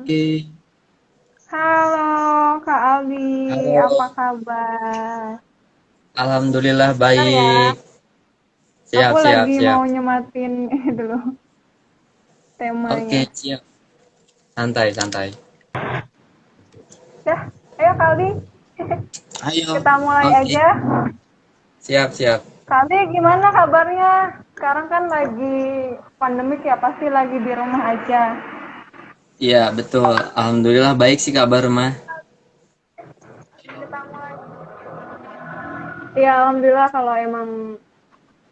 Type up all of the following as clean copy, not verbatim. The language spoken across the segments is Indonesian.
Oke, Halo Kak Aldi, apa halo. kabar? Alhamdulillah Bentar ya, baik. aku Siap, siap, lagi mau siap. nyematin dulu Oke, temanya. siap. Santai, santai. Ya, ayo Kak Aldi, Ayo. kita mulai Oke, aja. siap, siap. Kak Aldi, gimana kabarnya? Sekarang kan lagi pandemik ya, pasti lagi di rumah aja. Iya, betul. Alhamdulillah baik sih kabar mah. Kita mulai. Ya, Alhamdulillah kalau emang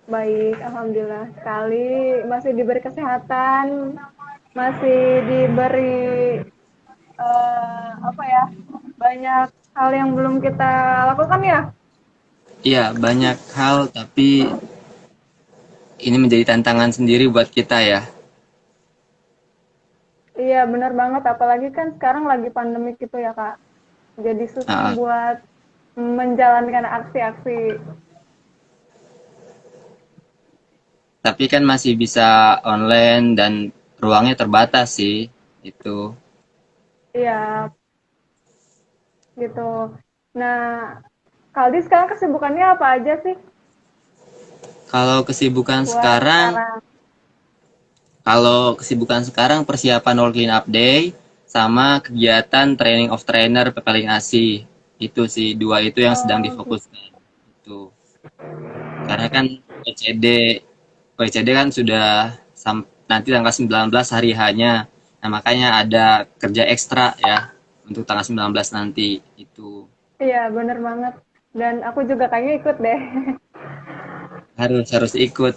baik, Alhamdulillah sekali. Masih diberi kesehatan, masih diberi apa ya, banyak hal yang belum kita lakukan ya. Iya, banyak hal tapi ini menjadi tantangan sendiri buat kita ya. Iya benar banget, apalagi kan sekarang lagi pandemik gitu ya kak, jadi susah Ah, ah. buat menjalankan aksi-aksi. Tapi kan masih bisa online dan ruangnya terbatas sih. Itu. Iya gitu. Nah, Kaldi sekarang kesibukannya apa aja sih Kalau kesibukan buat sekarang sekarang? Kalau kesibukan sekarang persiapan World Clean Up Day sama kegiatan Training of Trainer PPLing ASI. Itu sih dua itu yang sedang Oh, difokuskan. Itu. Karena kan PCD PCD kan sudah nanti tanggal 19 hari hanya. Nah, makanya ada kerja ekstra ya untuk tanggal 19 nanti itu. iya bener banget. Dan aku juga kayaknya ikut deh. Harus harus ikut.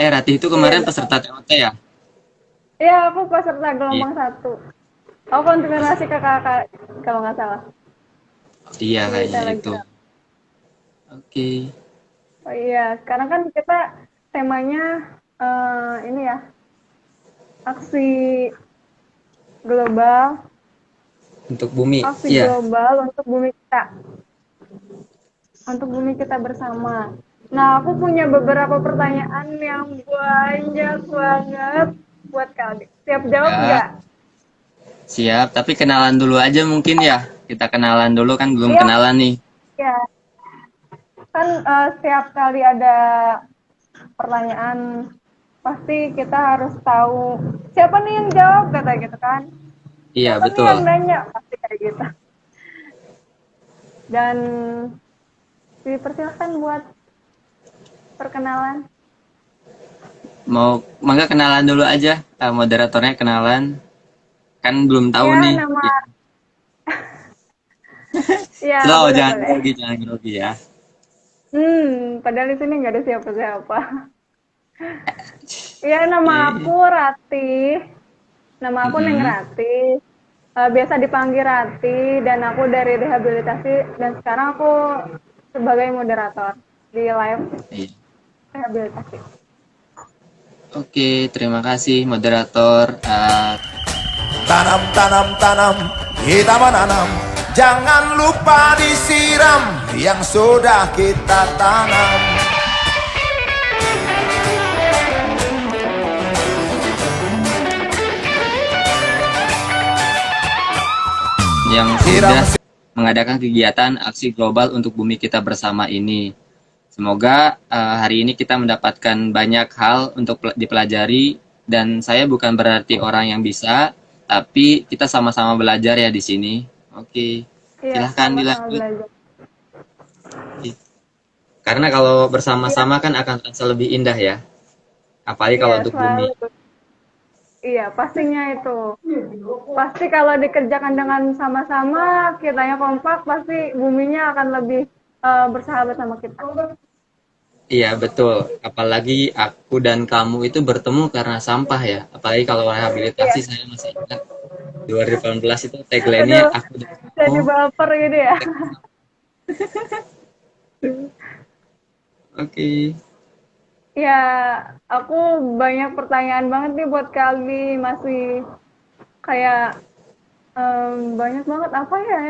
Ratih itu Iya kemarin dong. peserta TOT ya? Iya aku peserta Iya, gelombang satu. Aku konfirmasi ke kakak kalau nggak salah iya di kayaknya itu. Telegram. Oke. Oh iya, sekarang kan kita temanya ini ya, aksi global, Untuk bumi. aksi Iya. global untuk bumi kita bersama. Nah, aku punya beberapa pertanyaan yang banyak banget buat kalian. Siap jawab Ya. nggak? Siap, tapi kenalan dulu aja mungkin ya. Kita kenalan dulu kan belum Iya, kenalan nih. ya. Kan setiap kali ada pertanyaan, pasti kita harus tahu siapa nih yang jawab kata gitu kan. Iya, Siapa nih betul. yang nanya pasti kayak gitu. Dan dipersilahkan buat perkenalan. Mau mangga kenalan dulu aja. Moderatornya kenalan. Kan belum tahu Ya, nih. nama Ya. ya Slow, boleh jangan boleh. grogi, jangan grogi ya. Padahal di sini nggak ada siapa-siapa. Ya, nama aku Oke. Ratih. Nama aku Neng Mm-mm. Ratih. Biasa dipanggil Ratih dan aku dari rehabilitasi dan sekarang aku sebagai moderator di live Iya. rehabilitasi. Oke, terima kasih moderator. Tanam, tanam, tanam, kita menanam. Jangan lupa disiram yang sudah kita tanam. Yang Siram, sudah mengadakan kegiatan aksi global untuk bumi kita bersama ini. Semoga hari ini kita mendapatkan banyak hal untuk dipelajari dan saya bukan berarti orang yang bisa, tapi kita sama-sama belajar ya di sini. Oke, Iya, silahkan sama-sama dilanjut. belajar. Karena kalau Iya, bersama-sama kan akan terasa lebih indah ya, apalagi kalau iya untuk bumi. selalu. Iya, pastinya itu. Pasti kalau dikerjakan dengan sama-sama, kitanya kompak, pasti buminya akan lebih bersahabat sama kita. Iya betul, apalagi aku dan kamu itu bertemu karena sampah ya. Apalagi kalau rehabilitasi Iya, saya masih ingat 2018 itu tagline-nya aduh, aku dan kamu. jadi baper gitu ya. Oke. Ya, aku banyak pertanyaan banget nih buat kali, masih kayak banyak banget apa ya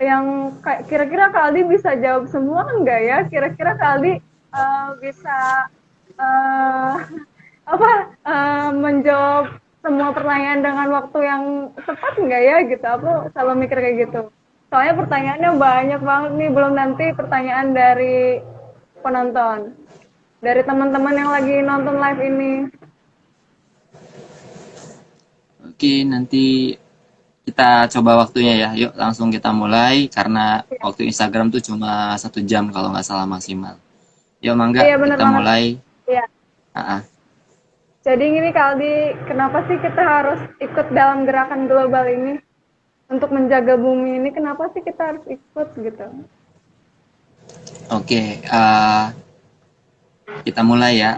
yang kayak kira-kira Kak Aldi bisa jawab semua enggak ya? Kira-kira Kak Aldi bisa eh, apa menjawab semua pertanyaan dengan waktu yang tepat nggak ya gitu. Aku selalu mikir kayak gitu. Soalnya pertanyaannya banyak banget nih, belum nanti pertanyaan dari penonton, dari teman-teman yang lagi nonton live ini. Oke, nanti kita coba waktunya ya. Yuk langsung kita mulai karena waktu Instagram tuh cuma 1 jam kalau nggak salah maksimal. Yuk Mangga, Iya bener kita banget. mulai. Iya. Ah, ah. Jadi gini Kaldi, kenapa sih kita harus ikut dalam gerakan global ini untuk menjaga bumi ini? Kenapa sih kita harus ikut gitu? Oke, kita mulai ya.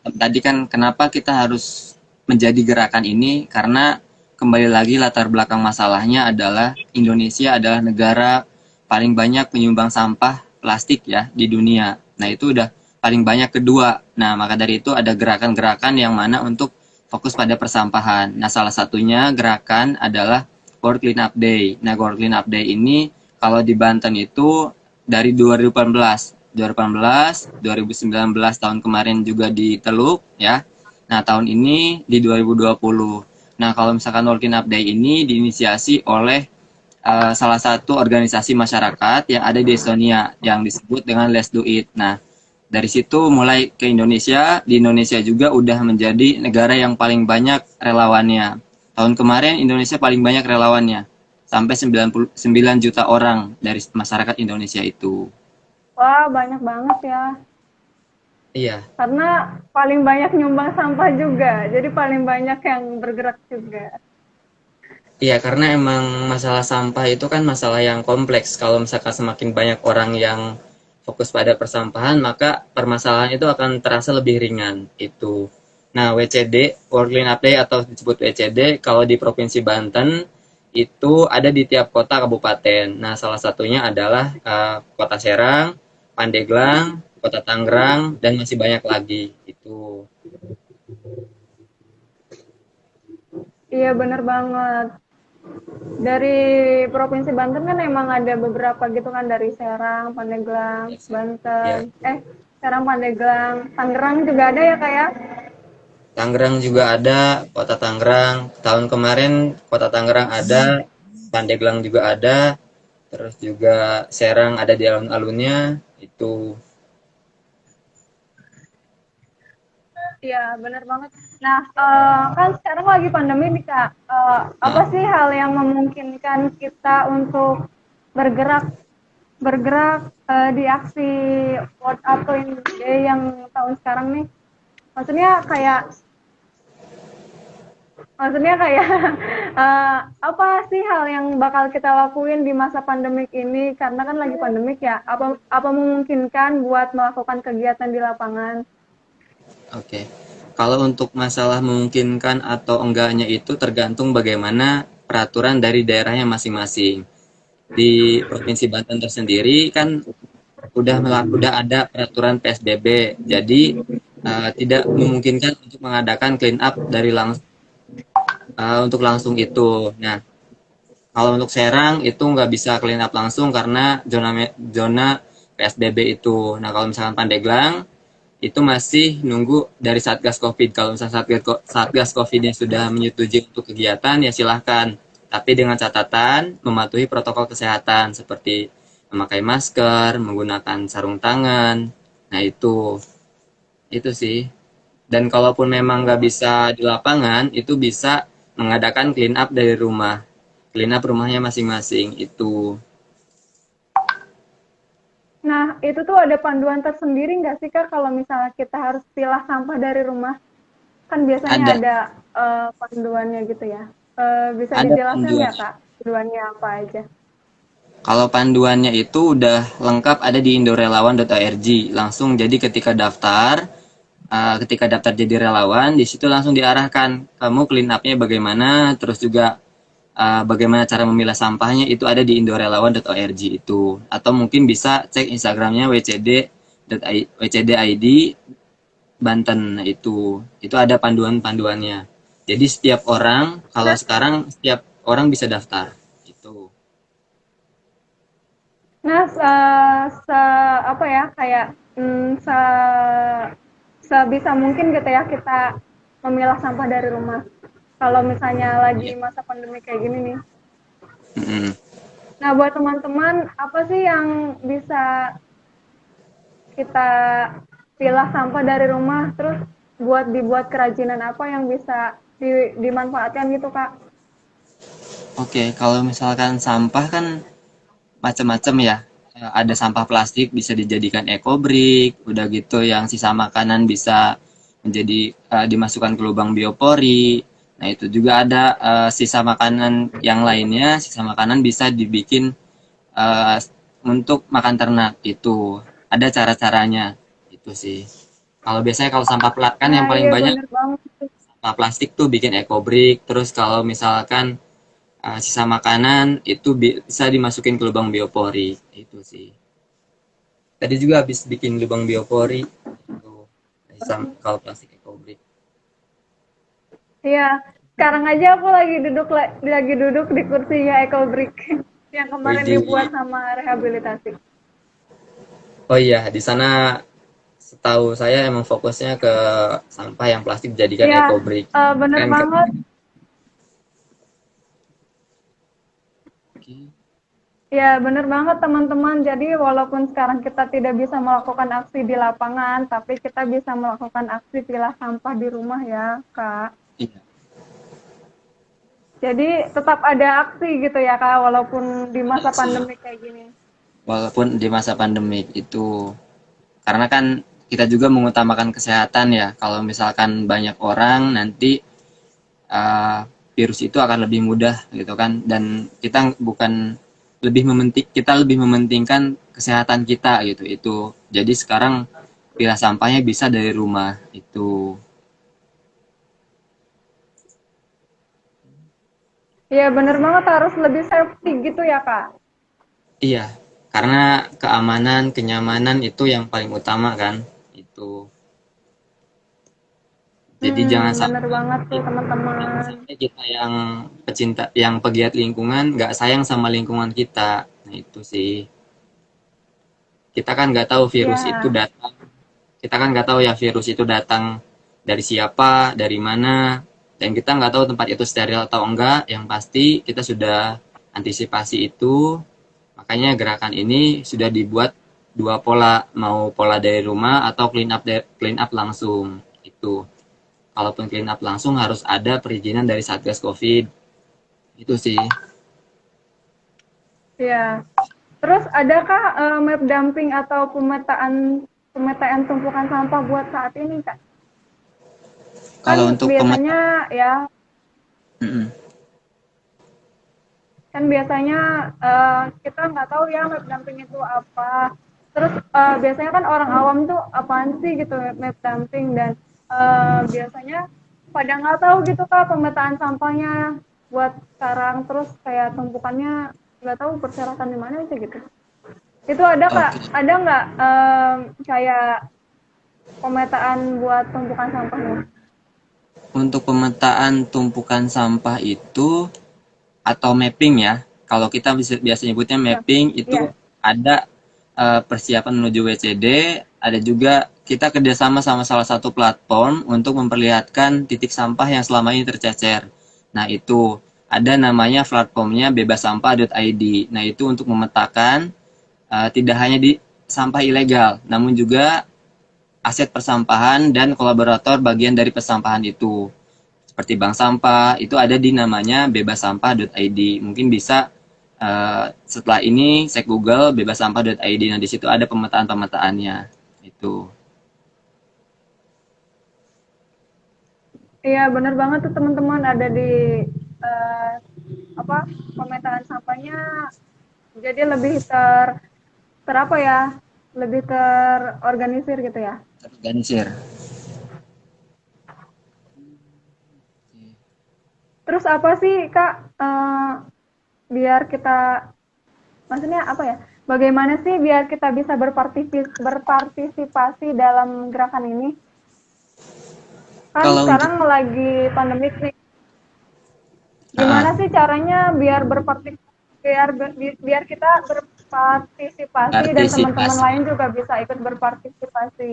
Tadi kan kenapa kita harus menjadi gerakan ini? Karena kembali lagi latar belakang masalahnya adalah Indonesia adalah negara paling banyak penyumbang sampah plastik ya di dunia. Nah itu udah paling banyak kedua. Nah maka dari itu ada gerakan-gerakan yang mana untuk fokus pada persampahan. Nah salah satunya gerakan adalah World Cleanup Day. Nah World Cleanup Day ini kalau di Banten itu dari 2018, 2019 tahun kemarin juga di Teluk ya. Nah, tahun ini di 2020. Nah, kalau misalkan World Cleanup Day ini diinisiasi oleh salah satu organisasi masyarakat yang ada di Estonia yang disebut dengan Let's Do It. Nah, dari situ mulai ke Indonesia, di Indonesia juga udah menjadi negara yang paling banyak relawannya. Tahun kemarin Indonesia paling banyak relawannya, sampai 99 juta orang dari masyarakat Indonesia itu. Wah, banyak banget ya. Iya, Karena paling banyak nyumbang sampah juga, jadi paling banyak yang bergerak juga. iya karena emang masalah sampah itu kan masalah yang kompleks. Kalau misalkan semakin banyak orang yang fokus pada persampahan, maka permasalahan itu akan terasa lebih ringan. Itu. Nah, WCD, World Cleanup Day atau disebut WCD, kalau di Provinsi Banten itu ada di tiap kota kabupaten. Nah, salah satunya adalah Kota Serang, Pandeglang, Kota Tangerang, dan masih banyak lagi. Itu. Iya, bener banget. Dari Provinsi Banten kan emang ada beberapa gitu kan, dari Serang, Pandeglang, Ya, Banten. Serang, Pandeglang, Tangerang juga ada ya kayak? Tangerang juga ada, Kota Tangerang. Tahun kemarin Kota Tangerang ada, Pandeglang juga ada, terus juga Serang ada di alun-alunnya. Itu Iya, bener banget. Nah, kan sekarang lagi pandemi nih Kak. Apa ah, sih hal yang memungkinkan kita untuk bergerak bergerak di aksi World Up Clean Day yang tahun sekarang nih? Maksudnya kayak maksudnya kayak apa sih hal yang bakal kita lakuin di masa pandemik ini? Karena kan lagi pandemik ya. Apa memungkinkan buat melakukan kegiatan di lapangan? oke. Kalau untuk masalah memungkinkan atau enggaknya itu tergantung bagaimana peraturan dari daerahnya masing-masing. Di Provinsi Banten tersendiri kan udah ada peraturan PSBB, jadi tidak memungkinkan untuk mengadakan clean up dari untuk langsung itu. Nah, kalau untuk Serang itu nggak bisa clean up langsung karena zona PSBB itu. Nah, kalau misalkan Pandeglang itu masih nunggu dari Satgas Covid. Kalau misalnya Satgas Covid-nya sudah menyetujui untuk kegiatan, ya silahkan. Tapi dengan catatan mematuhi protokol kesehatan seperti memakai masker, menggunakan sarung tangan. Nah, itu sih. Dan kalaupun memang nggak bisa di lapangan, itu bisa mengadakan clean up dari rumah. Clean up rumahnya masing-masing itu. Nah, itu tuh ada panduan tersendiri nggak sih Kak kalau misalnya kita harus pilah sampah dari rumah? Kan biasanya Ada, ada panduannya gitu ya. Bisa ada dijelaskan nggak panduannya. Kak panduannya apa aja? Kalau panduannya itu udah lengkap ada di indorelawan.org. Langsung jadi ketika daftar jadi relawan, di situ langsung diarahkan kamu clean up-nya bagaimana, terus juga bagaimana cara memilah sampahnya itu ada di indorelawan.org itu. Atau mungkin bisa cek Instagramnya wcd.id Banten. Nah, itu ada panduan-panduannya. Jadi setiap orang kalau sekarang setiap orang bisa daftar gitu. Nah, apa ya kayak sebisa mungkin gitu ya kita memilah sampah dari rumah. kalau misalnya lagi masa pandemi kayak gini nih. Mm-mm. Nah, buat teman-teman, apa sih yang bisa kita pilah sampah dari rumah, terus dibuat kerajinan apa yang bisa dimanfaatkan gitu, Kak? Oke, kalau misalkan sampah kan macam-macam ya. Ada sampah plastik bisa dijadikan ekobrik, udah gitu yang sisa makanan bisa menjadi dimasukkan ke lubang biopori. Nah, itu juga ada sisa makanan yang lainnya, sisa makanan bisa dibikin eh, untuk makan ternak itu. Ada cara-caranya. Itu sih. Kalau biasanya kalau sampah plastik kan yang Nah, paling iya banyak bener banget. sampah plastik tuh bikin ekobrik. Terus kalau misalkan sisa makanan itu bisa dimasukin ke lubang biopori itu sih. Tadi juga habis bikin lubang biopori itu sisa kalau plastik ekobrik. Iya, sekarang aja aku lagi duduk di kursinya Ecobrick yang kemarin Widih. dibuat sama rehabilitasi. Oh iya, di sana setahu saya emang fokusnya ke sampah yang plastik dijadikan Iya, ekobrik. bener Keren kan? banget. Ya, bener banget teman-teman. Jadi walaupun sekarang kita tidak bisa melakukan aksi di lapangan, tapi kita bisa melakukan aksi pilah sampah di rumah ya, Kak. Iya. Jadi tetap ada aksi gitu ya, Kak, walaupun di masa pandemi kayak gini. Walaupun di masa pandemik itu karena kan kita juga mengutamakan kesehatan ya. Kalau misalkan banyak orang nanti uh, virus itu akan lebih mudah gitu kan, dan kita lebih mementingkan kesehatan kita gitu. Itu jadi sekarang pilah sampahnya bisa dari rumah itu. Iya, bener banget harus lebih safety gitu ya, Kak. Iya, karena keamanan kenyamanan itu yang paling utama kan itu. Jadi Bener banget tuh teman-teman. jangan sampai kita yang pecinta, yang pegiat lingkungan nggak sayang sama lingkungan kita. Nah itu sih. Kita kan nggak tahu virus itu Ya, datang. Kita kan nggak tahu ya virus itu datang dari siapa, dari mana, dan kita nggak tahu tempat itu steril atau enggak. Yang pasti kita sudah antisipasi itu. Makanya gerakan ini sudah dibuat dua pola, mau pola dari rumah atau clean up langsung. Itu. Kalaupun clean up langsung harus ada perizinan dari Satgas Covid. Itu sih. ya. Terus adakah map dumping atau pemetaan tumpukan sampah buat saat ini, Kak? Kan Kalau untuk pemetaan, biasanya ya, mm-mm. kan biasanya kita nggak tahu ya map dumping itu apa. Terus biasanya kan orang awam tuh apaan sih gitu map dumping, dan biasanya pada nggak tahu gitu, Kak, pemetaan sampahnya buat sekarang, terus kayak tumpukannya nggak tahu berserakan di mana sih gitu. Itu ada, Kak? Oke. Ada nggak kayak pemetaan buat tumpukan sampahnya? Untuk pemetaan tumpukan sampah itu atau mapping ya. Kalau kita biasa nyebutnya Ya, mapping itu iya. ada persiapan menuju WCD, ada juga kita kerjasama sama salah satu platform untuk memperlihatkan titik sampah yang selama ini tercecer. Nah itu ada namanya platformnya bebassampah.id. Nah itu untuk memetakan tidak hanya di sampah ilegal, namun juga aset persampahan dan kolaborator bagian dari persampahan itu. Seperti bank sampah, itu ada di namanya bebassampah.id. Mungkin bisa setelah ini cek Google bebassampah.id. Nah, di situ ada pemetaan-pemetaannya. Itu. Iya, benar banget tuh teman-teman, ada di eh, apa pemetaan sampahnya, jadi lebih terapa ya, lebih terorganisir gitu ya. Terorganisir. Terus apa sih, Kak, biar kita, maksudnya apa ya, bagaimana sih biar kita bisa berpartisipasi dalam gerakan ini? Kan Kalau untuk sekarang lagi pandemik nih, uh, gimana sih caranya biar kita berpartisipasi dan teman-teman partisipasi. lain juga bisa ikut berpartisipasi.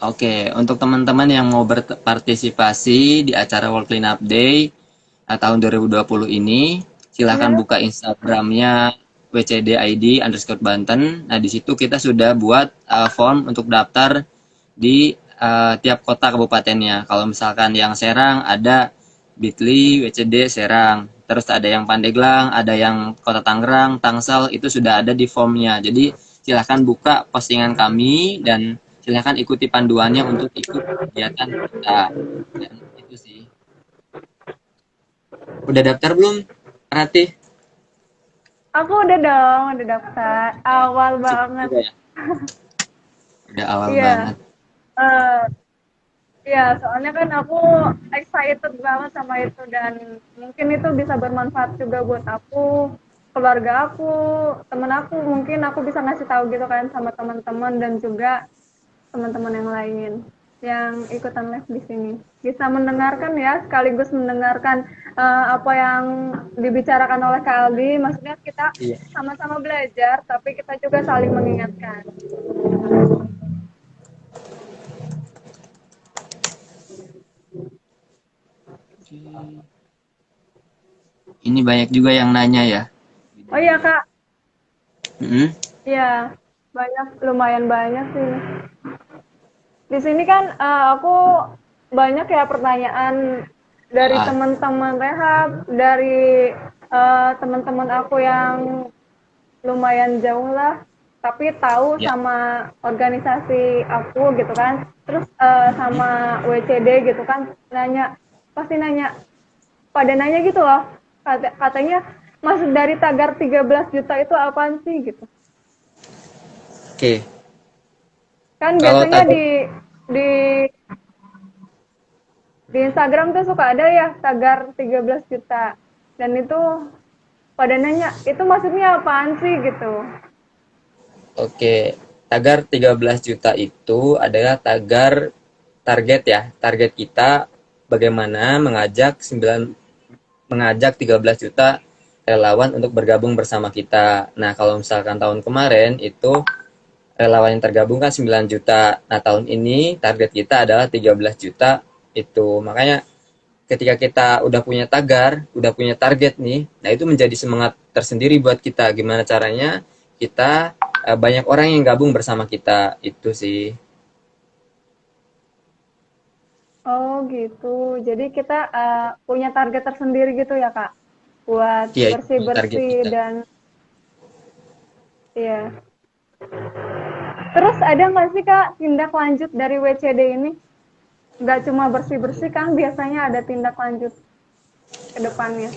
Oke, untuk teman-teman yang mau berpartisipasi di acara World Cleanup Day tahun 2020 ini, silahkan Iya. buka Instagramnya wcdid_Banten. Nah, di situ kita sudah buat form untuk daftar di tiap kota kabupatennya. Kalau misalkan yang Serang ada Bitli WCD Serang. Terus ada yang Pandeglang, ada yang Kota Tangerang, Tangsel, itu sudah ada di formnya. Jadi silahkan buka postingan kami dan silahkan ikuti panduannya untuk ikut kegiatan kita. Dan itu sih. Udah daftar belum, Ratih? Aku udah dong, udah daftar. Awal Cepet banget. juga ya. Udah awal Iya. banget. Eh, iya, soalnya kan aku excited banget sama itu dan mungkin itu bisa bermanfaat juga buat aku, keluarga aku, temen aku. Mungkin aku bisa ngasih tahu gitu kan sama teman-teman dan juga teman-teman yang lain yang ikutan live di sini. Bisa mendengarkan ya, sekaligus mendengarkan apa yang dibicarakan oleh Kak Aldi. Maksudnya kita Iya. sama-sama belajar, tapi kita juga saling mengingatkan. Ini banyak juga yang nanya ya. Oh iya Kak, Mm-mm. iya banyak, lumayan banyak sih. Di sini kan aku banyak ya pertanyaan dari Ah, teman-teman rehab, dari teman-teman aku yang lumayan jauh lah, tapi tahu ya. sama organisasi aku gitu kan. Terus sama WCD gitu kan nanya, pasti nanya, pada nanya gitu loh. Katanya maksud dari tagar 13 juta itu apaan sih gitu. Oke. Kan Kalau biasanya tadi di di Instagram tuh suka ada ya tagar 13 juta. Dan itu pada nanya, itu maksudnya apaan sih gitu. Oke, tagar 13 juta itu adalah tagar target ya. Target kita bagaimana mengajak 13 juta relawan untuk bergabung bersama kita. Nah, kalau misalkan tahun kemarin itu relawan yang tergabung kan 9 juta. Nah, tahun ini target kita adalah 13 juta itu. Makanya ketika kita udah punya tagar, udah punya target nih, nah itu menjadi semangat tersendiri buat kita. Gimana caranya kita banyak orang yang gabung bersama kita, itu sih. Oh gitu. Jadi kita punya target tersendiri gitu ya Kak, buat Iya, itu target bersih-bersih kita. dan ya. Terus ada nggak sih Kak tindak lanjut dari WCD ini? Nggak cuma bersih-bersih kan, biasanya ada tindak lanjut ke depannya.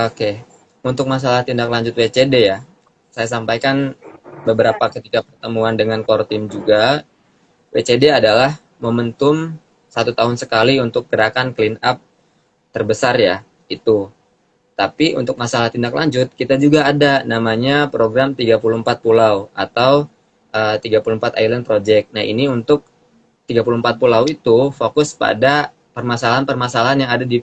Oke, untuk masalah tindak lanjut WCD ya, saya sampaikan Ya. beberapa ketika pertemuan dengan core team juga. WCD adalah momentum 1 tahun sekali untuk gerakan clean up terbesar ya, itu. Tapi untuk masalah tindak lanjut, kita juga ada namanya program 34 pulau atau 34 Island Project. Nah, ini untuk 34 pulau itu fokus pada permasalahan-permasalahan yang ada di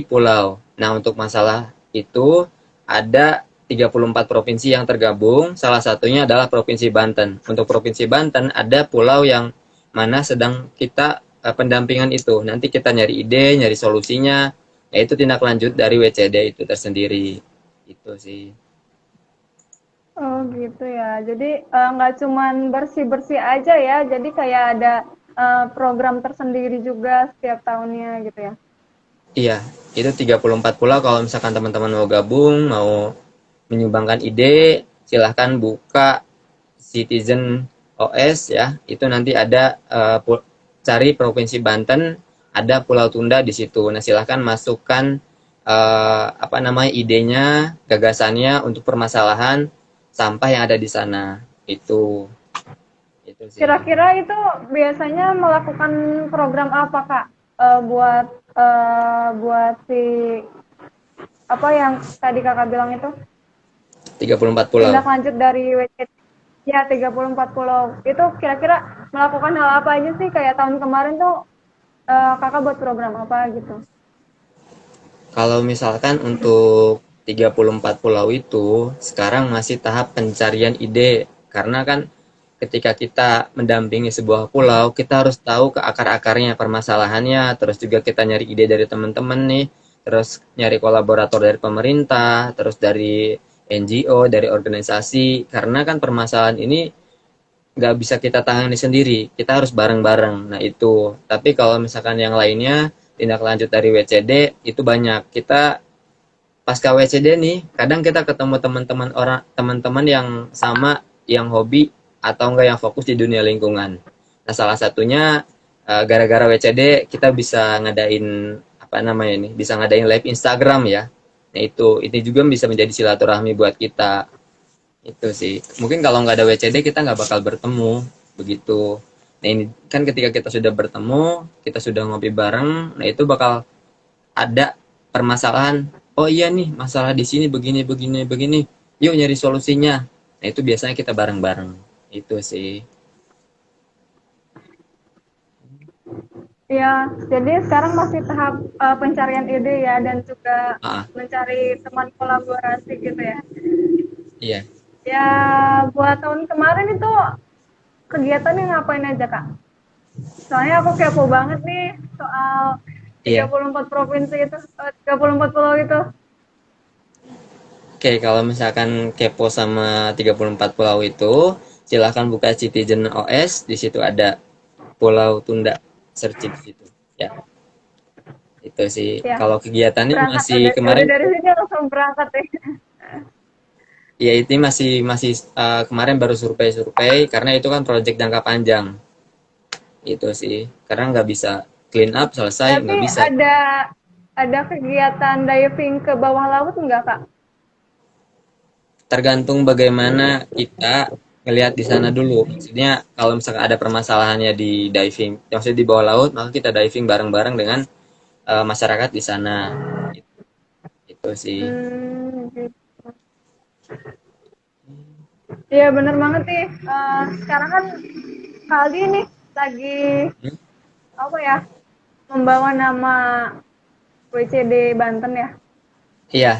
pulau. Nah, untuk masalah itu ada 34 provinsi yang tergabung, salah satunya adalah Provinsi Banten. Untuk Provinsi Banten ada pulau yang mana sedang kita pendampingan itu. Nanti kita nyari ide, nyari solusinya, yaitu tindak lanjut dari WCD itu tersendiri. Itu sih. Oh gitu ya. Jadi nggak cuman bersih-bersih aja ya. Jadi kayak ada program tersendiri juga setiap tahunnya gitu ya. Iya, itu 34 pulau. Kalau misalkan teman-teman mau gabung, mau menyumbangkan ide, silahkan buka Citizen OS ya. Itu nanti ada cari Provinsi Banten, ada Pulau Tunda di situ. Nah, silahkan masukkan apa namanya idenya, gagasannya untuk permasalahan sampah yang ada di sana. Itu sih. Kira-kira itu biasanya melakukan program apa Kak? Buat si apa yang tadi Kakak bilang itu 34 pulau. tindak lanjut dari WCT ya 34 pulau. Itu kira-kira melakukan hal apa aja sih, kayak tahun kemarin tuh Kakak buat program apa gitu? Kalau misalkan untuk 34 pulau itu sekarang masih tahap pencarian ide karena kan ketika kita mendampingi sebuah pulau, kita harus tahu ke akar-akarnya permasalahannya, terus juga kita nyari ide dari teman-teman nih, terus nyari kolaborator dari pemerintah, terus dari NGO, dari organisasi, karena kan permasalahan ini nggak bisa kita tangani sendiri, kita harus bareng-bareng. Nah itu, tapi kalau misalkan yang lainnya, tindak lanjut dari WCD, itu banyak. Kita pasca WCD nih, kadang kita ketemu teman-teman yang sama, yang hobi atau enggak yang fokus di dunia lingkungan. Nah, salah satunya gara-gara WCD kita bisa ngadain apa namanya ini, bisa ngadain live Instagram ya. Nah, itu ini juga bisa menjadi silaturahmi buat kita. Itu sih. Mungkin kalau nggak ada WCD kita nggak bakal bertemu begitu. Nah, ini kan ketika kita sudah bertemu, kita sudah ngopi bareng, nah itu bakal ada permasalahan. Oh iya nih, masalah di sini begini begini begini. Yuk nyari solusinya. Nah, itu biasanya kita bareng-bareng. Itu sih. Ya, jadi sekarang masih tahap pencarian ide ya dan juga Ah, mencari teman kolaborasi gitu ya. iya. Ya, buat tahun kemarin itu kegiatannya ngapain aja, Kak? Soalnya aku kepo banget nih soal Iya. 34 provinsi itu, 34 pulau itu. Oke, kalau misalkan kepo sama 34 pulau itu, silahkan buka Citizen OS, di situ ada Pulau Tunda, searching di situ. Ya, itu sih. Ya, Kalau kegiatannya berangkat masih udah kemarin, dari sini langsung berangkat ya. ya itu masih masih kemarin baru survei-survei, karena itu kan proyek jangka panjang. Itu sih, karena nggak bisa clean up selesai, Tapi nggak bisa. ada kegiatan diving ke bawah laut enggak, Kak? Tergantung bagaimana kita ngelihat di sana dulu. Maksudnya kalau misalkan ada permasalahannya di diving, maksudnya di bawah laut, maka kita diving bareng-bareng dengan masyarakat di sana. Itu sih. Gitu. Iya bener banget nih. Sekarang kan kali ini lagi Hmm? apa ya membawa nama WCD Banten ya. Iya,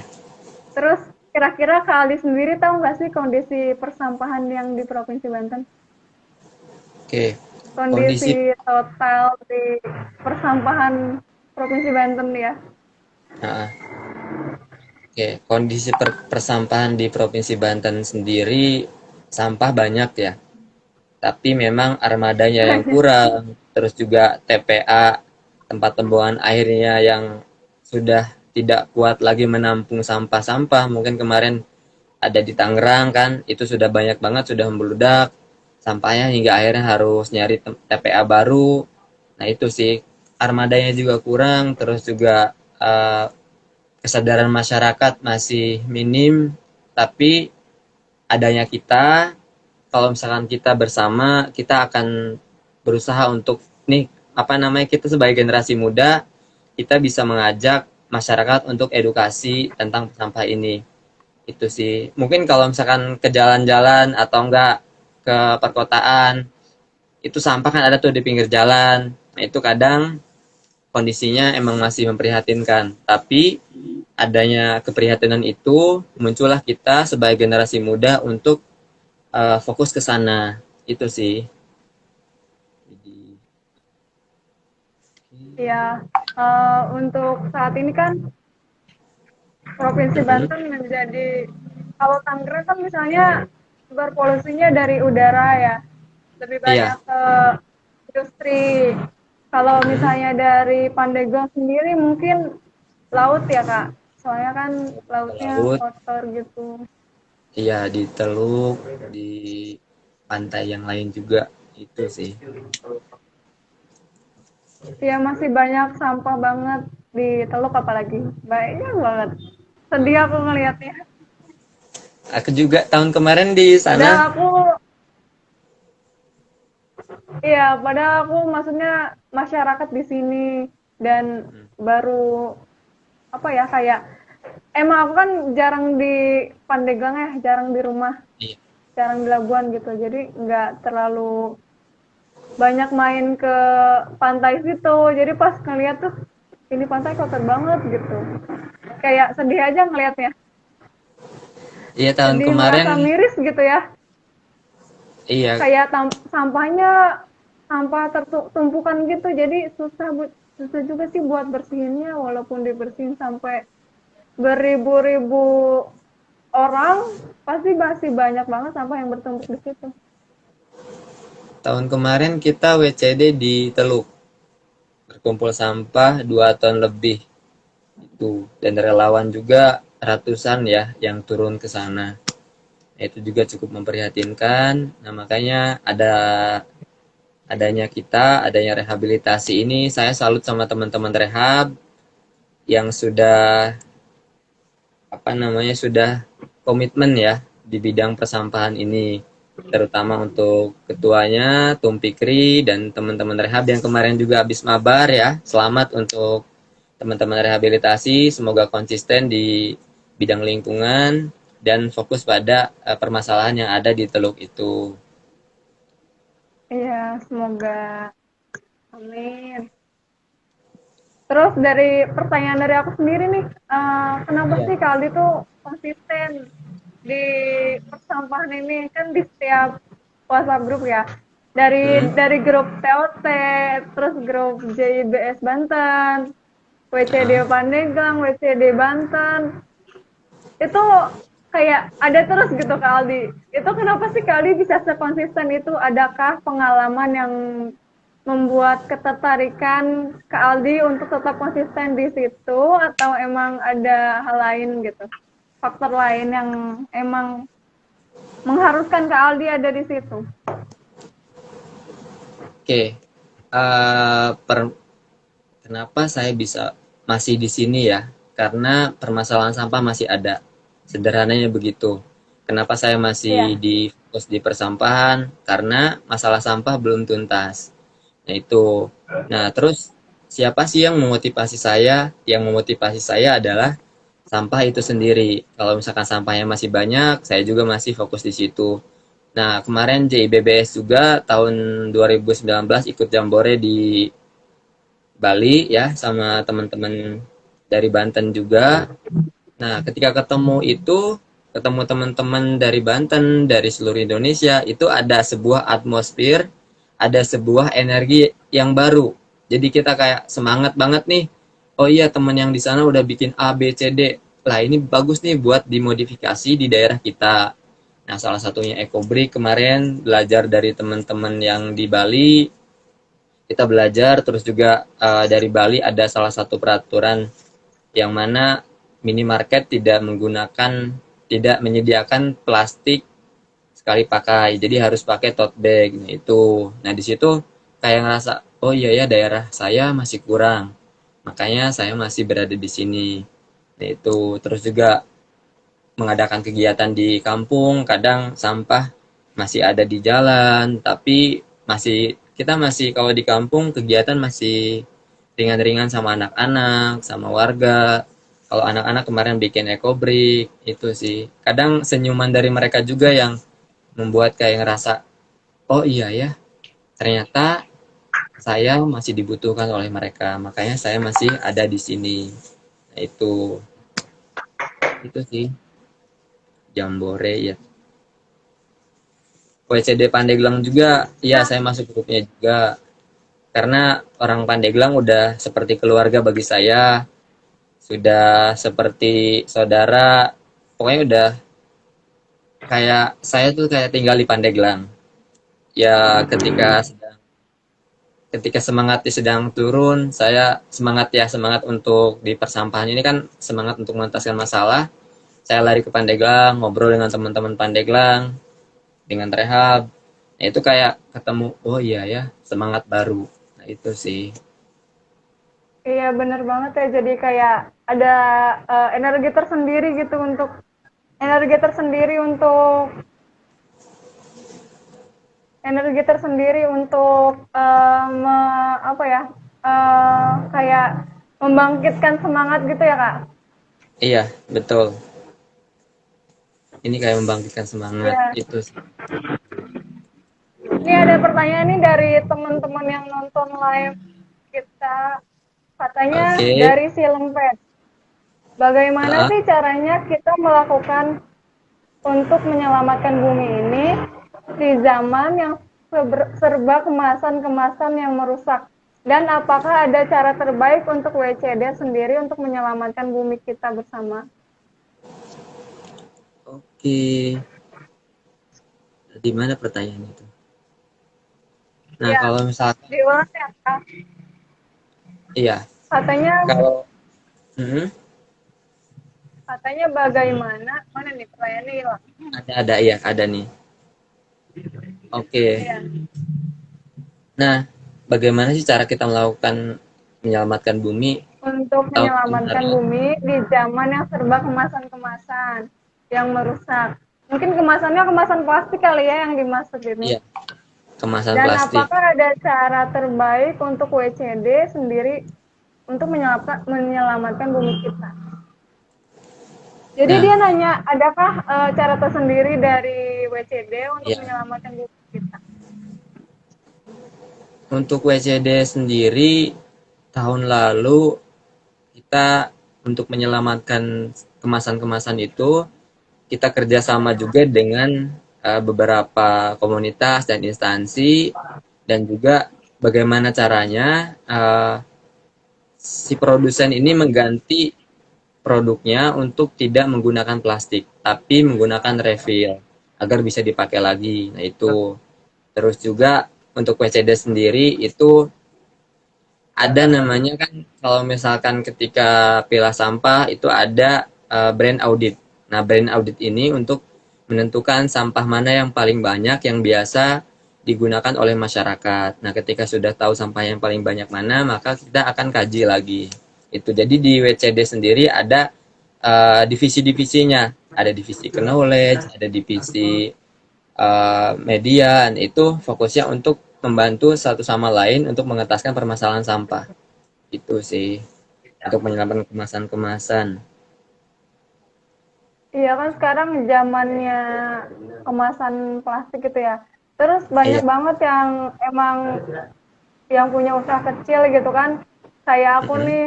Terus kira-kira Kak Aldi sendiri tahu nggak sih kondisi persampahan yang di Provinsi Banten? oke. Kondisi, Kondisi total di persampahan Provinsi Banten ya. nah, oke. Kondisi persampahan di Provinsi Banten sendiri sampah banyak ya. Tapi memang armadanya yang kurang, terus juga TPA, tempat pembuangan airnya yang sudah tidak kuat lagi menampung sampah-sampah. Mungkin kemarin ada di Tangerang kan, itu sudah banyak banget, sudah membludak sampahnya hingga akhirnya harus nyari TPA baru. Nah itu sih, armadanya juga kurang, terus juga kesadaran masyarakat masih minim, tapi adanya kita, kalau misalkan kita bersama, kita akan berusaha untuk nih apa namanya, kita sebagai generasi muda, kita bisa mengajak masyarakat untuk edukasi tentang sampah ini. Itu sih. Mungkin kalau misalkan ke jalan-jalan atau enggak ke perkotaan, itu sampah kan ada tuh di pinggir jalan. Nah, itu kadang kondisinya emang masih memprihatinkan. Tapi adanya keprihatinan itu, muncullah kita sebagai generasi muda untuk fokus ke sana. Itu sih. Jadi, Ya, untuk saat ini kan Provinsi Banten menjadi kalau Tangerang kan misalnya berpolusinya dari udara ya, lebih banyak iya, ke industri. Kalau misalnya dari Pandeglang sendiri mungkin laut ya Kak, soalnya kan ke lautnya laut, kotor gitu. iya di Teluk, di pantai yang lain juga. Itu sih. Ya masih banyak sampah banget di Teluk apalagi, banyak banget. Sedih aku ngelihatnya. Aku juga tahun kemarin di Padahal sana. aku Iya, padahal aku maksudnya masyarakat di sini dan baru apa ya kayak emang aku kan jarang di Pandeglang ya, jarang di rumah, Iya. jarang di Labuan gitu. Jadi nggak terlalu banyak main ke pantai situ. Jadi pas ngeliat tuh ini pantai kotor banget gitu. Kayak sedih aja ngelihatnya. Iya tahun Sedih kemarin. merasa miris gitu ya. Iya, kayak sampahnya sampah tertumpukan gitu, jadi susah juga sih buat bersihinnya, walaupun dibersihin sampai beribu-ribu orang, pasti masih banyak banget sampah yang bertumpuk di situ. tahun kemarin kita WCD di Teluk, berkumpul sampah 2 ton lebih itu, dan relawan juga ratusan ya yang turun ke sana. Itu juga cukup memprihatinkan. Nah, makanya adanya rehabilitasi ini, saya salut sama teman-teman rehab yang sudah komitmen ya di bidang persampahan ini, terutama untuk ketuanya Tum Pikri dan teman-teman rehab yang kemarin juga habis mabar ya. Selamat untuk teman-teman rehabilitasi, semoga konsisten di bidang lingkungan dan fokus pada permasalahan yang ada di Teluk itu. Iya, semoga. Amin. Terus dari pertanyaan dari aku sendiri nih, kenapa Iya. sih Kak Aldi tuh konsisten di persampahan ini? Kan di setiap WhatsApp grup ya, Hmm. dari grup TOT, terus grup JIBS Banten, WCD Ah. Pandeglang, WCD Banten, itu kayak ada terus gitu Kak Aldi. Itu kenapa sih Kak Aldi bisa sekonsisten itu? Adakah pengalaman yang membuat ketertarikan Kak Aldi untuk tetap konsisten di situ, atau emang ada hal lain gitu? Faktor lain yang emang mengharuskan Kak Aldi ada di situ? Oke. Kenapa saya bisa masih di sini ya? Karena permasalahan sampah masih ada. Sederhananya begitu. Kenapa saya masih Iya. di fokus di persampahan? Karena masalah sampah belum tuntas. Nah, itu. Nah, terus siapa sih yang memotivasi saya? Yang memotivasi saya adalah sampah itu sendiri. Kalau misalkan sampahnya masih banyak, saya juga masih fokus di situ. Nah, kemarin JIBBS juga tahun 2019 ikut Jambore di Bali ya sama teman-teman dari Banten juga. Nah, ketika ketemu teman-teman dari Banten, dari seluruh Indonesia, itu ada sebuah atmosfer, ada sebuah energi yang baru. Jadi kita kayak semangat banget nih. Oh iya, teman yang di sana udah bikin A, B, C, D. Lah ini bagus nih buat dimodifikasi di daerah kita. Nah, salah satunya EcoBrick kemarin belajar dari teman-teman yang di Bali, kita belajar. Terus juga dari Bali ada salah satu peraturan yang mana minimarket tidak menyediakan plastik sekali pakai, jadi harus pakai tote bag. Nah di situ kayak ngerasa, oh iya ya, daerah saya masih kurang, makanya saya masih berada di sini. Nah itu terus juga mengadakan kegiatan di kampung, kadang sampah masih ada di jalan, tapi kita masih, kalau di kampung kegiatan masih ringan-ringan sama anak-anak, sama warga. Kalau anak-anak kemarin bikin ekobrik, itu sih. Kadang senyuman dari mereka juga yang membuat kayak ngerasa, oh iya ya, ternyata saya masih dibutuhkan oleh mereka, makanya saya masih ada di sini. Nah, itu sih Jambore ya. WCD Pandeglang juga, ya saya masuk grupnya juga. Karena orang Pandeglang udah seperti keluarga bagi saya, sudah seperti saudara, pokoknya udah kayak saya tuh kayak tinggal di Pandeglang. Ya ketika semangatnya sedang turun, saya semangat untuk di persampahan ini kan, semangat untuk menuntaskan masalah. Saya lari ke Pandeglang, ngobrol dengan teman-teman Pandeglang, dengan rehab. Nah, itu kayak ketemu, oh iya ya, semangat baru. Nah, itu sih. Iya, bener banget ya. Jadi kayak ada energi tersendiri gitu untuk energi tersendiri untuk energi tersendiri untuk apa ya, kayak membangkitkan semangat gitu ya Kak? Iya, betul. Ini kayak membangkitkan semangat Iya. itu sih. Ini ada pertanyaan nih dari teman-teman yang nonton live kita, katanya Oke. dari si Lempet. Bagaimana Ah, sih caranya kita melakukan untuk menyelamatkan bumi ini di zaman yang serba kemasan-kemasan yang merusak? Dan apakah ada cara terbaik untuk WCD sendiri untuk menyelamatkan bumi kita bersama? Oke, di mana pertanyaan itu? Nah, Ya, kalau misalkan, diulang ya, Kak. iya, Katanya, kalau, Mhm, katanya bagaimana? Mana nih pertanyaannya hilang? ada, iya, ada nih. Oke, Iya. nah, bagaimana sih cara kita melakukan menyelamatkan bumi Untuk tahun menyelamatkan hari? bumi di zaman yang serba kemasan-kemasan yang merusak. Mungkin kemasannya kemasan plastik kali ya yang dimaksud ini. Iya, kemasan Dan plastik. apakah ada cara terbaik untuk WCD sendiri untuk menyelamatkan bumi kita? Jadi Nah, dia nanya, adakah cara tersendiri dari WCD untuk ya, menyelamatkan bumi kita? untuk WCD sendiri tahun lalu kita untuk menyelamatkan kemasan-kemasan itu kita kerjasama juga dengan beberapa komunitas dan instansi dan juga bagaimana caranya si produsen ini mengganti produknya untuk tidak menggunakan plastik tapi menggunakan refill agar bisa dipakai lagi. Nah itu terus juga untuk WCD sendiri itu ada namanya kan kalau misalkan ketika pilah sampah itu ada brand audit. Nah, brand audit ini untuk menentukan sampah mana yang paling banyak yang biasa digunakan oleh masyarakat. Nah, ketika sudah tahu sampah yang paling banyak mana, maka kita akan kaji lagi. Itu jadi di WCD sendiri ada divisi-divisinya. Ada divisi knowledge, ada divisi media, itu fokusnya untuk membantu satu sama lain untuk mengetaskan permasalahan sampah. Itu sih untuk menyelamatkan kemasan-kemasan. Iya kan sekarang zamannya kemasan plastik gitu ya. Terus banyak Iya. banget yang emang yang punya usaha kecil gitu kan. Kayak aku Mm-mm. nih,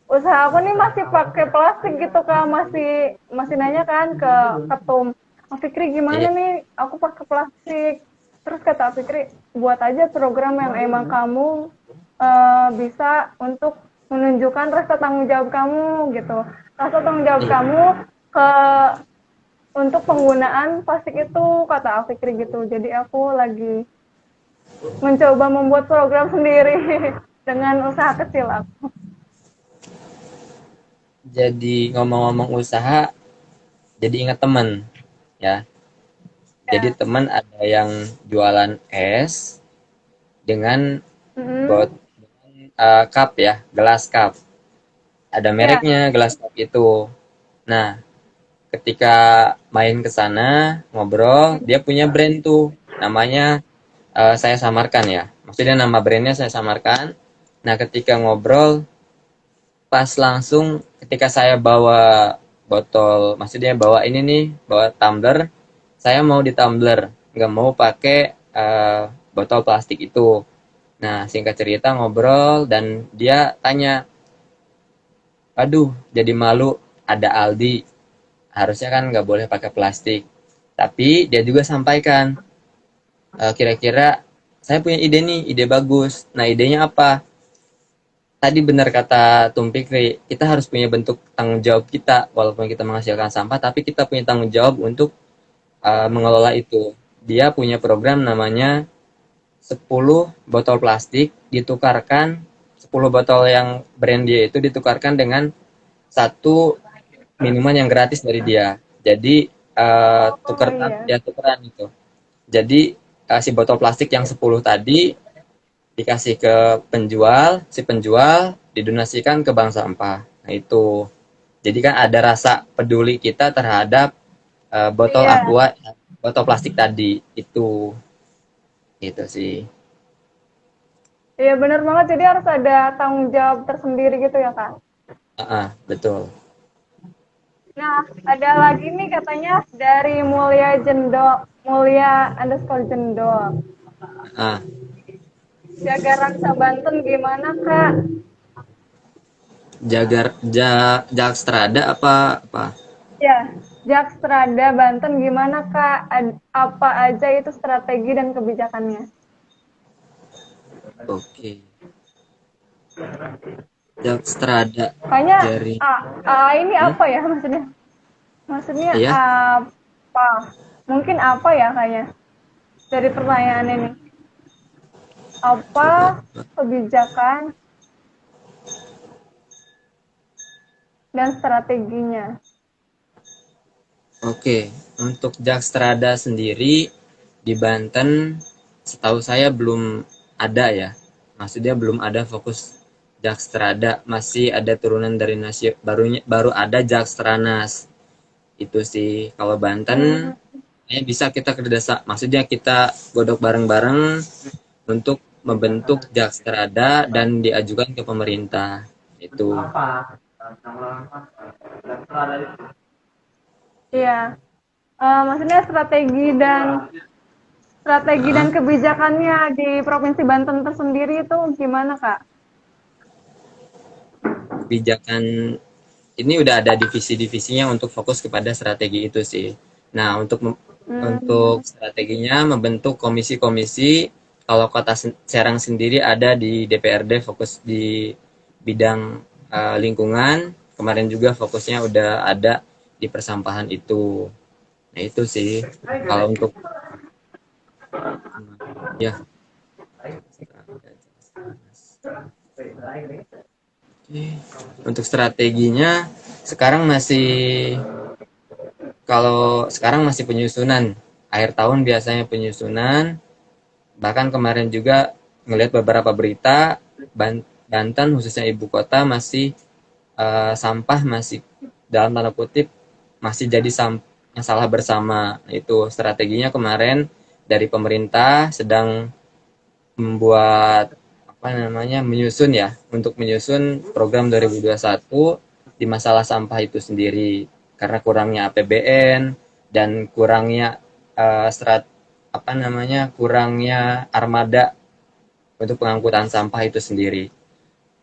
usaha aku nih masih pakai plastik gitu Kak, masih nanya kan ke ketum. Fikri Iya. gimana nih? Aku pakai plastik. Terus kata Fikri, buat aja program yang emang kamu bisa untuk menunjukkan rasa tanggung jawab kamu gitu. Rasa tanggung jawab Iya. kamu ke untuk penggunaan plastik itu kata Fikri gitu. Jadi aku lagi mencoba membuat program sendiri dengan usaha kecil aku. Jadi ngomong-ngomong usaha, jadi ingat teman ya. Jadi Ya. teman ada yang jualan es dengan Mm-hmm. cup ya, gelas cup. Ada Ya. mereknya gelas cup itu. Nah, ketika main ke sana ngobrol, dia punya brand tuh, namanya saya samarkan ya. Maksudnya nama brandnya saya samarkan. Nah, ketika ngobrol, pas langsung ketika saya bawa botol, maksudnya bawa ini nih, bawa tumbler, saya mau di tumbler, nggak mau pakai botol plastik itu. Nah, singkat cerita ngobrol dan dia tanya, aduh, jadi malu ada Aldi, harusnya kan nggak boleh pakai plastik. Tapi dia juga sampaikan, kira-kira saya punya ide nih, ide bagus. Nah, idenya apa? Tadi benar kata Tumpikri, kita harus punya bentuk tanggung jawab kita, walaupun kita menghasilkan sampah, tapi kita punya tanggung jawab untuk mengelola itu. Dia punya program namanya 10 botol plastik ditukarkan, 10 botol yang brand dia itu ditukarkan dengan satu minuman yang gratis dari dia. Jadi Oh tukeran, iya. ya tukeran itu. Jadi si botol plastik yang 10 tadi dikasih ke penjual, si penjual didonasikan ke bank sampah. Nah itu. Jadi kan ada rasa peduli kita terhadap botol Iya. aqua, botol plastik tadi itu. Gitu sih. Iya benar banget. Jadi harus ada tanggung jawab tersendiri gitu ya Kak. Betul. Nah, ada lagi nih katanya dari Mulia underscore Jendol. Ah, Jaga Raksa Banten gimana Kak? Jagar Jakstrada apa apa? Ya, Jakstrada Banten gimana Kak? Apa aja itu strategi dan kebijakannya? Oke. Jakstrada Kayaknya dari ini hmm? apa ya maksudnya? Maksudnya Iya, apa? Mungkin apa ya kayaknya dari pertanyaan ini? coba. Apa kebijakan dan strateginya? Oke, untuk Jakstrada sendiri di Banten setahu saya belum ada ya. Maksudnya belum ada fokus Jakstrada, masih ada turunan dari nasi baru ada Jakstranas. Itu sih kalau Banten Hmm, bisa kita kerjasama, maksudnya kita godok bareng-bareng untuk membentuk Jakstrada dan diajukan ke pemerintah. Itu. iya. Maksudnya strategi dan Nah, kebijakannya di Provinsi Banten tersendiri itu gimana, Kak? kebijakan ini udah ada divisi-divisinya untuk fokus kepada strategi itu sih. Nah, untuk Hmm, strateginya membentuk komisi-komisi. Kalau Kota Serang sendiri ada di DPRD fokus di bidang lingkungan. Kemarin juga fokusnya udah ada di persampahan itu. Nah, itu sih. Kalau untuk ya Oke. Untuk strateginya sekarang masih kalau sekarang masih penyusunan. Akhir tahun biasanya penyusunan. Bahkan kemarin juga ngelihat beberapa berita Banten khususnya ibu kota masih sampah masih dalam tanda kutip masih jadi masalah bersama. Itu strateginya kemarin dari pemerintah sedang membuat apa namanya menyusun ya untuk menyusun program 2021 di masalah sampah itu sendiri karena kurangnya APBN dan kurangnya apa namanya kurangnya armada untuk pengangkutan sampah itu sendiri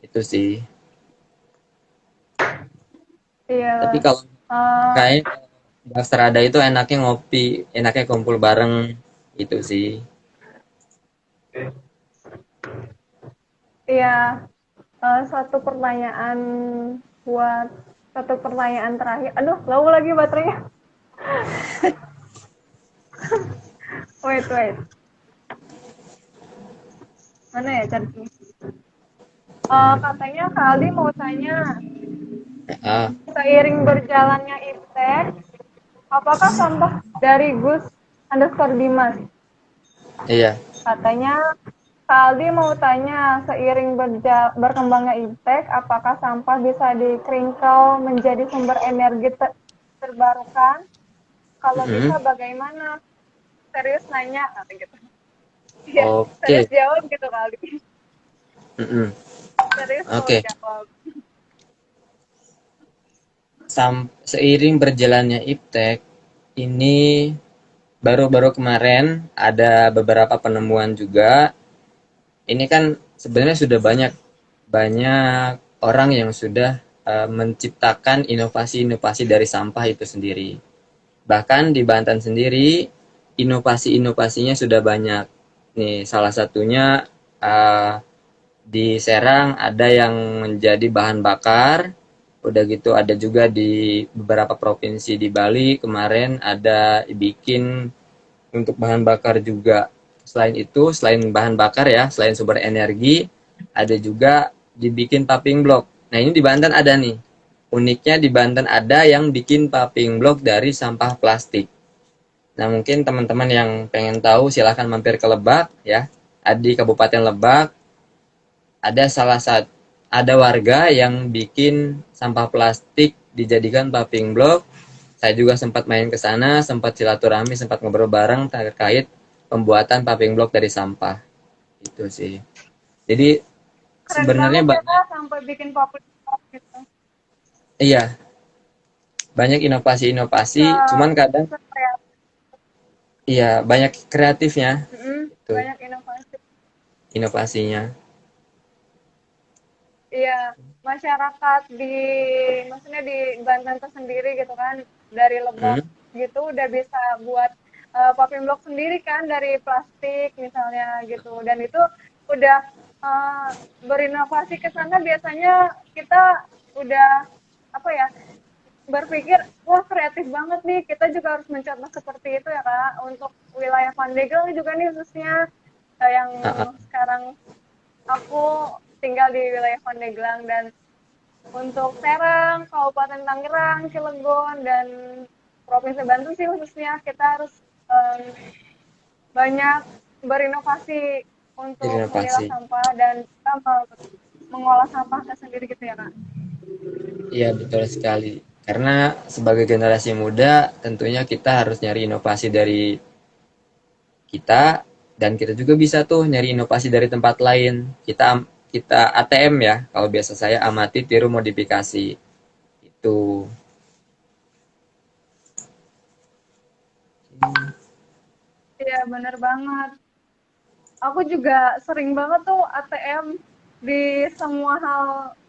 itu sih. Tapi iya. kalau Eh, kayak Strada itu enaknya ngopi, enaknya kumpul bareng itu sih. iya. Satu pertanyaan buat satu pertanyaan terakhir. Aduh, low lagi baterainya. Wait. Mana ya cari? Katanya Kak Aldi mau tanya, Ah, seiring berjalannya Iptek, apakah sampah dari Gus underscore Dimas? iya. Katanya Kak Aldi mau tanya, seiring berkembangnya Iptek, apakah sampah bisa dikringkel menjadi sumber energi terbarukan? Kalau bisa Mm-mm. bagaimana? Serius nanya, kata gitu. Iya, serius Oke. jawab gitu Kak Aldi. Mm-mm. Serius mau Oke. jawab. Seiring berjalannya Iptek, ini baru-baru kemarin ada beberapa penemuan juga. Ini kan sebenarnya sudah banyak banyak orang yang sudah menciptakan inovasi-inovasi dari sampah itu sendiri. Bahkan di Banten sendiri inovasi-inovasinya sudah banyak. Nih salah satunya uh, di Serang ada yang menjadi bahan bakar. Udah gitu ada juga di beberapa provinsi di Bali kemarin ada bikin untuk bahan bakar juga. Selain itu, selain bahan bakar ya, selain sumber energi, ada juga dibikin paving block. Nah ini di Banten ada nih. Uniknya di Banten ada yang bikin paving block dari sampah plastik. Nah mungkin teman-teman yang pengen tahu silahkan mampir ke Lebak ya. Di Kabupaten Lebak ada ada warga yang bikin sampah plastik dijadikan paving block. Saya juga sempat main ke sana, sempat silaturahmi, sempat ngobrol bareng terkait pembuatan paving block dari sampah. Itu sih. Jadi Keren sebenarnya banget ya banyak Kak, sampai bikin public gitu. iya, banyak inovasi-inovasi, cuman kadang Kreatif. iya banyak kreatifnya itu Banyak inovasi. inovasinya. Iya, masyarakat maksudnya di Banten itu sendiri gitu kan, dari lebok Hmm. gitu udah bisa buat popping block sendiri kan dari plastik misalnya gitu, dan itu udah uh, berinovasi ke sana. Biasanya kita udah apa ya, berpikir wah kreatif banget nih, kita juga harus mencontoh seperti itu ya Kak, untuk wilayah Pandeglang juga nih khususnya, yang Ah, ah. sekarang aku tinggal di wilayah Pandeglang. Dan untuk Serang, Kabupaten Tangerang, Cilegon, dan Provinsi Banten sih khususnya kita harus um, banyak berinovasi untuk memilah Inovasi. sampah dan kita mengolah sampahnya sendiri gitu ya Kak. Iya, betul sekali. Karena sebagai generasi muda, tentunya kita harus nyari inovasi dari kita, dan kita juga bisa tuh nyari inovasi dari tempat lain. Kita ATM ya, kalau biasa saya amati, tiru, modifikasi. Itu. Iya bener banget. Aku juga sering banget tuh ATM di semua hal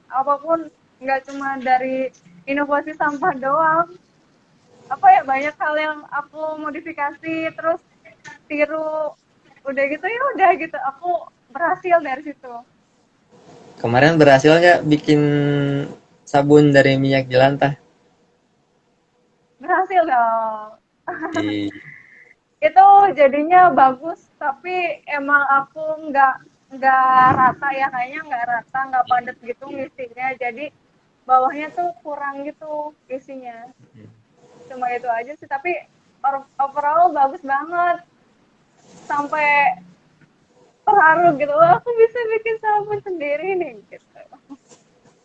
apapun, nggak cuma dari inovasi sampah doang. Apa ya, banyak hal yang aku modifikasi terus tiru, udah gitu ya udah gitu aku berhasil dari situ. Kemarin berhasil nggak bikin sabun dari minyak jelantah? Berhasil dong. Di, Itu jadinya bagus, tapi emang aku nggak rata ya, kayaknya nggak rata, nggak padat gitu ngisinya, jadi bawahnya tuh kurang gitu isinya. Cuma itu aja sih, tapi overall bagus banget, sampai terharu gitu, wah aku bisa bikin sabun sendiri nih gitu.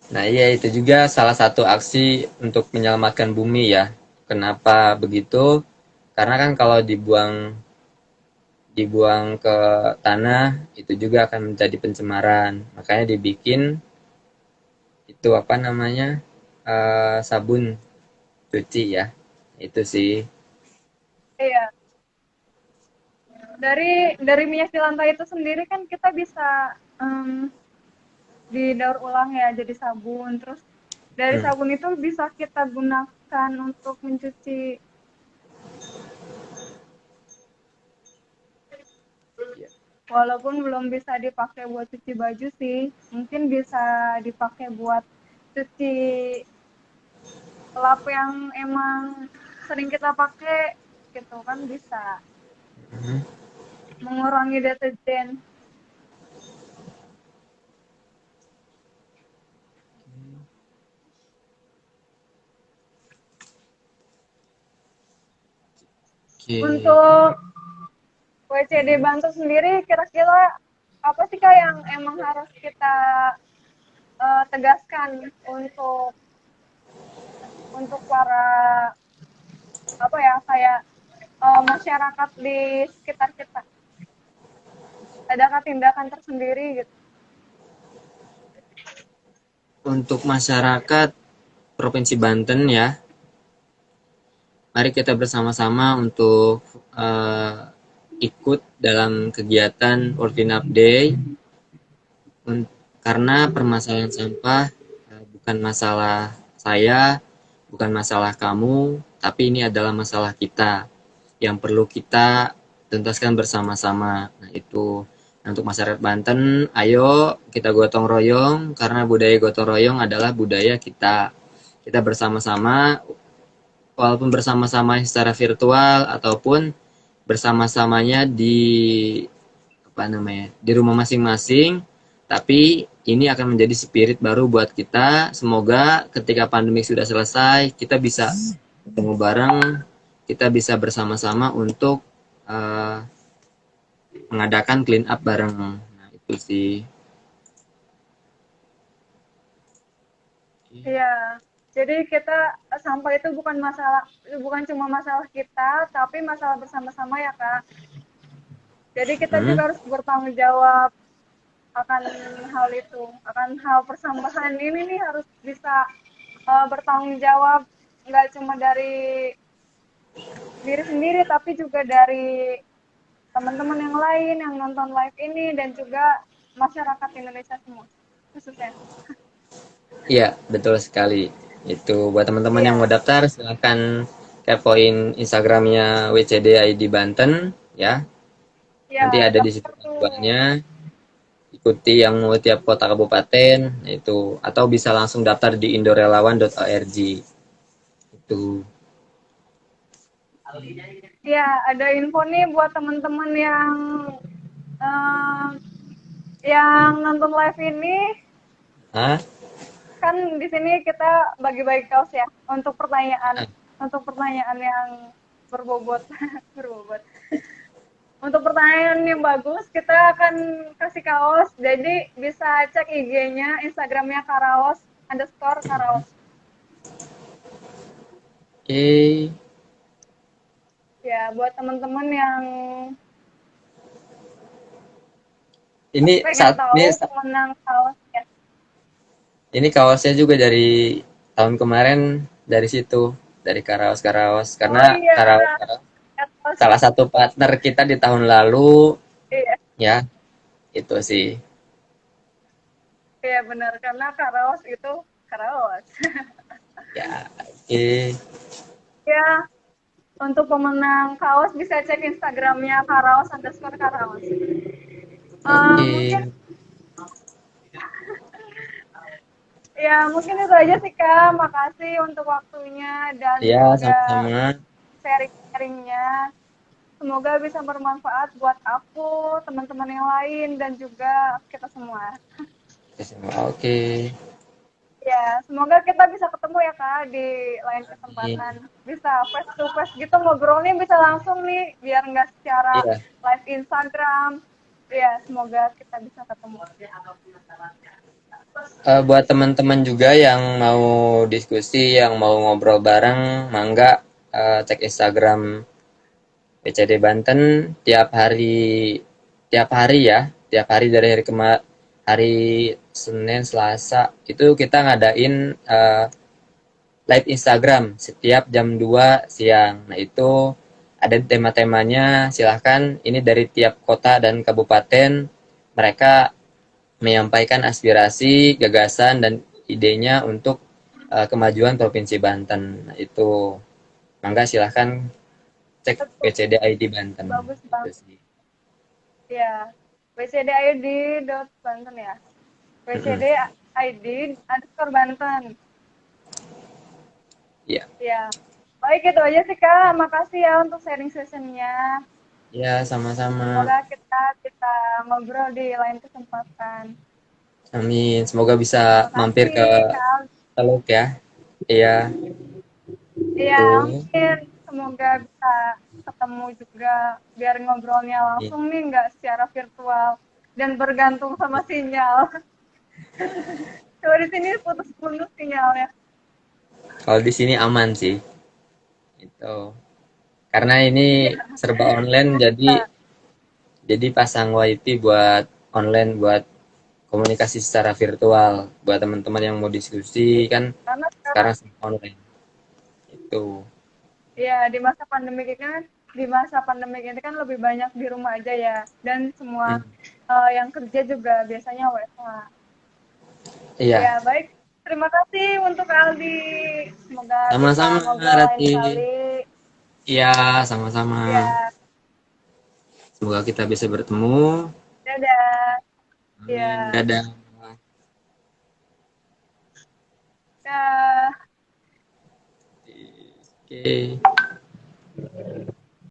nah iya, itu juga salah satu aksi untuk menyelamatkan bumi ya. Kenapa begitu? Karena kan kalau dibuang ke tanah, itu juga akan menjadi pencemaran. Makanya dibikin itu apa namanya, sabun cuci ya. Itu sih. Iya, dari minyak jelantah itu sendiri kan kita bisa didaur ulang ya jadi sabun, terus dari Hmm. sabun itu bisa kita gunakan untuk mencuci, walaupun belum bisa dipakai buat cuci baju sih, mungkin bisa dipakai buat cuci lap yang emang sering kita pakai gitu kan, bisa Mhm. mengurangi deterjen. Oke. Untuk WCD Bantu sendiri kira-kira apa sih Kak yang emang harus kita tegaskan untuk para apa ya, kayak masyarakat di sekitar kita? Adakah tindakan tersendiri gitu? Untuk masyarakat Provinsi Banten ya, mari kita bersama-sama untuk eh, ikut dalam kegiatan World Cleanup Day. Karena permasalahan sampah bukan masalah saya, bukan masalah kamu, tapi ini adalah masalah kita yang perlu kita tuntaskan bersama-sama. Nah, itu. Nah, untuk masyarakat Banten, ayo kita gotong royong, karena budaya gotong royong adalah budaya kita. Kita bersama-sama, walaupun bersama-sama secara virtual ataupun bersama-samanya di apa namanya, di rumah masing-masing, tapi ini akan menjadi spirit baru buat kita. Semoga ketika pandemi sudah selesai, kita bisa ketemu bareng, kita bisa bersama-sama untuk uh, mengadakan clean up bareng. Nah, itu sih. Iya, jadi kita sampah itu bukan cuma masalah kita, tapi masalah bersama-sama ya Kak. Jadi kita Hmm. juga harus bertanggung jawab akan hal itu, akan hal persampahan ini nih, harus bisa bertanggung jawab, nggak cuma dari diri sendiri tapi juga dari teman-teman yang lain yang nonton live ini, dan juga masyarakat Indonesia semua khususnya. Iya, betul sekali. Itu buat teman-teman yang Iya, mau daftar, silahkan kepoin Instagramnya WCD ID Banten ya. Ya, Nanti ada di situ daftar tuh. tujuannya. Ikuti yang tiap kota kabupaten itu, atau bisa langsung daftar di indorelawan.org itu. Ya, ada info nih buat teman-teman eh, yang nonton live ini. Hah? Kan di sini kita bagi-bagi kaos ya untuk Ah, pertanyaan yang berbobot berbobot. Untuk pertanyaan yang bagus, kita akan kasih kaos. Jadi bisa cek IG-nya, Instagramnya Karaos_Karaos. Oke. Ya, buat teman-teman yang Ini pengen saat ini tahu pemenang kaos ya. ini kaosnya juga dari tahun kemarin dari situ, dari Karaos Karaos, Oh karena iya, Karaos Karaos kaos. salah satu partner kita di tahun lalu Iya, ya, itu sih. iya benar karena Karaos itu Karaos. Ya, oke. Ya, untuk pemenang kaos bisa cek Instagramnya Karaos_Karaos. Oke. Mungkin ya mungkin itu aja sih Kak. Makasih untuk waktunya dan Ya, juga sama-sama. sharing-sharingnya. Semoga bisa bermanfaat buat aku, teman-teman yang lain, dan juga kita semua. Oke, semua. Oke. Ya, semoga kita bisa ketemu ya Kak di lain kesempatan. Amin. Bisa face to face gitu ngobrolnya bisa langsung nih, biar nggak secara Iya. live Instagram. Ya, semoga kita bisa ketemu. Buat teman-teman juga yang mau diskusi, yang mau ngobrol bareng, mangga cek Instagram PCD Banten tiap hari ya, tiap hari dari hari Senin, Selasa itu kita ngadain live Instagram setiap jam 2 siang. Nah, itu ada tema-temanya, silahkan ini dari tiap kota dan kabupaten mereka menyampaikan aspirasi, gagasan, dan idenya untuk kemajuan Provinsi Banten. Nah, itu mangga silahkan cek Betul, PCD ID Banten. bagus Itu banget. sih. Ya, wcdid.banten ya. Mm-mm. wcdid_Banten. Iya. Ya, baik itu aja sih Kak. Makasih ya untuk sharing sessionnya. Ya, sama-sama. Semoga kita ngobrol di lain kesempatan. Amin. Semoga bisa mampir ke Makasih Kak. Teluk ya. Iya, Iya, tuh. amin. Semoga bisa ketemu juga biar ngobrolnya langsung nih, nggak secara virtual dan bergantung sama sinyal. Coba di sini putus-putus sinyalnya. Kalau di sini aman sih. Itu. Karena ini Iya, serba online, jadi pasang WiFi buat online, buat komunikasi secara virtual. Buat teman-teman yang mau diskusi kan karena sekarang sekarang semua online. Itu. ya di masa pandemi ini kan lebih banyak di rumah aja ya, dan semua Hmm. yang kerja juga biasanya WFH. Iya, Ya, baik. Terima kasih untuk Aldi. Semoga bisa sama-sama ngobrol lain Rati. kali. Iya, sama-sama. Ya, Semoga kita bisa bertemu. dadah. Amin. Ya, Dadah. dah. Oke.